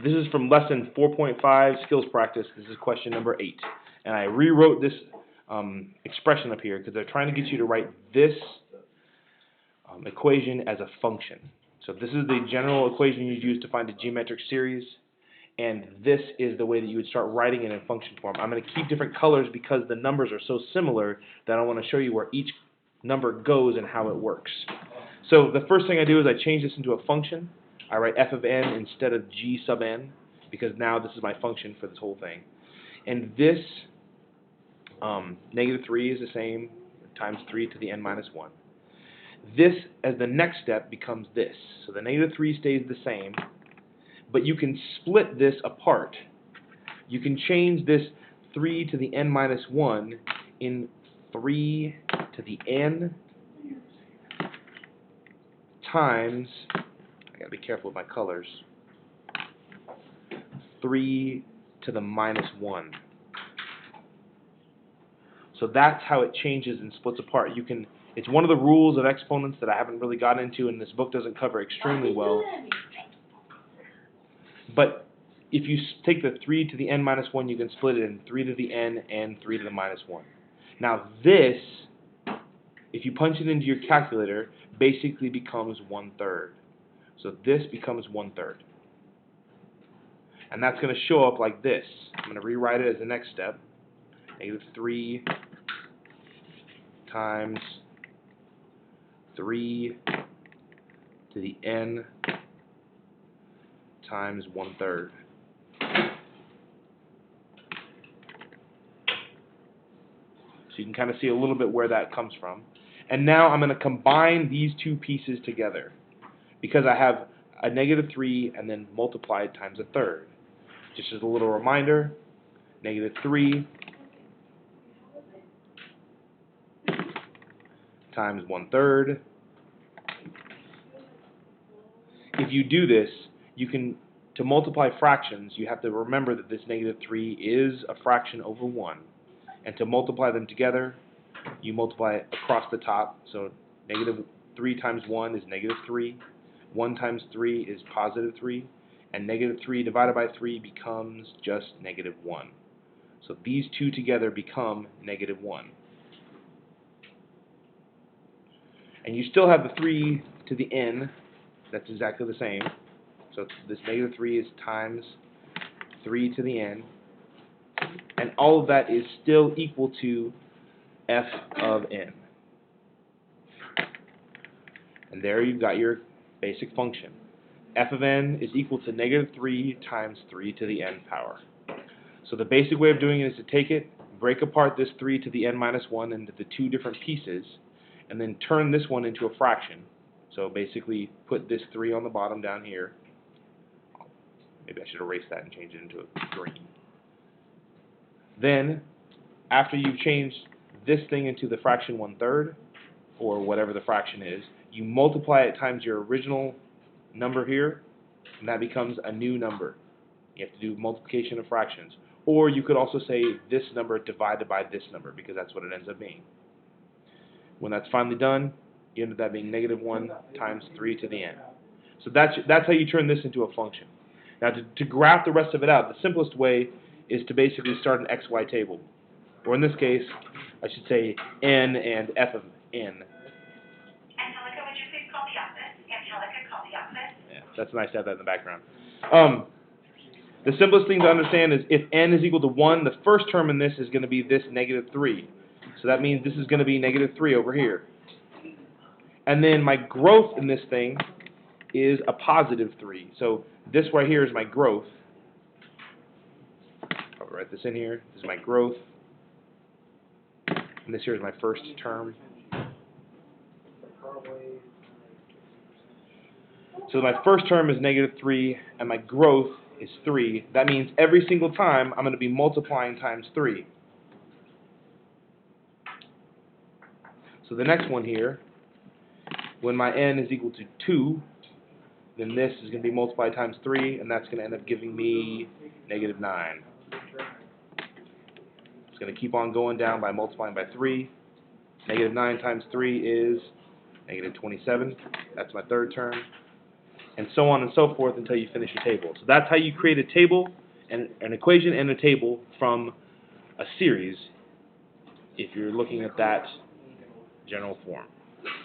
This is from lesson 4.5, skills practice. This is question number 8. And I rewrote this expression up here because they're trying to get you to write this equation as a function. So this is the general equation you'd use to find a geometric series. And this is the way that you would start writing it in function form. I'm going to keep different colors because the numbers are so similar that I want to show you where each number goes and how it works. So the first thing I do is I change this into a function. I write f of n instead of g sub n because now this is my function for this whole thing. And this negative 3 is the same times 3 to the n minus 1. This, as the next step, becomes this. So the negative 3 stays the same, but you can split this apart. You can change this 3 to the n minus 1 in 3 to the n times, I gotta be careful with my colors, 3 to the minus 1. So that's how it changes and splits apart. You can, it's one of the rules of exponents that I haven't really gotten into and this book doesn't cover extremely well. But if you take the 3 to the n minus 1, you can split it in 3 to the n and 3 to the minus 1. Now this, if you punch it into your calculator, basically becomes 1/3. So this becomes 1/3. And that's going to show up like this. I'm going to rewrite it as the next step. Negative 3 times 3 to the n times 1/3. So you can kind of see a little bit where that comes from. And now I'm going to combine these two pieces together because I have a negative 3 and then multiplied times 1/3. Just as a little reminder, negative 3 times 1/3. If you do this, you can, to multiply fractions, you have to remember that this negative 3 is a fraction over 1. And to multiply them together, you multiply it across the top. So negative 3 times 1 is negative 3. 1 times 3 is positive 3. And negative 3 divided by 3 becomes just negative 1. So these two together become negative 1. And you still have the 3 to the n. That's exactly the same. So this negative 3 is times 3 to the n. And all of that is still equal to f of n. And there you've got your basic function. F of n is equal to negative 3 times 3 to the n power. So the basic way of doing it is to take it, break apart this 3 to the n minus 1 into the two different pieces, and then turn this one into a fraction. So basically put this 3 on the bottom down here. Maybe I should erase that and change it into a green. Then, after you've changed this thing into the fraction 1/3, or whatever the fraction is, you multiply it times your original number here, and that becomes a new number. You have to do multiplication of fractions. Or you could also say this number divided by this number, because that's what it ends up being. When that's finally done, you end up that being negative 1 times 3 to the n. So that's how you turn this into a function. Now to graph the rest of it out, the simplest way is to basically start an xy table. Or in this case, I should say n and f of n. Angelica, would you please call the office? Angelica, call the office. Yeah, that's nice to have that in the background. The simplest thing to understand is if n is equal to 1, the first term in this is going to be this negative 3. So that means this is going to be negative 3 over here. And then my growth in this thing is a positive 3. So this right here is my growth. I'll write this in here. This is my growth. And this here is my first term. So my first term is negative 3, and my growth is 3. That means every single time I'm going to be multiplying times 3. So the next one here, when my n is equal to 2, then this is going to be multiplied times 3, and that's going to end up giving me negative 9. It's going to keep on going down by multiplying by 3. Negative 9 times 3 is negative 27. That's my third term. and so on and so forth until you finish your table. So that's how you create a table, and an equation and a table from a series, if you're looking at that general form.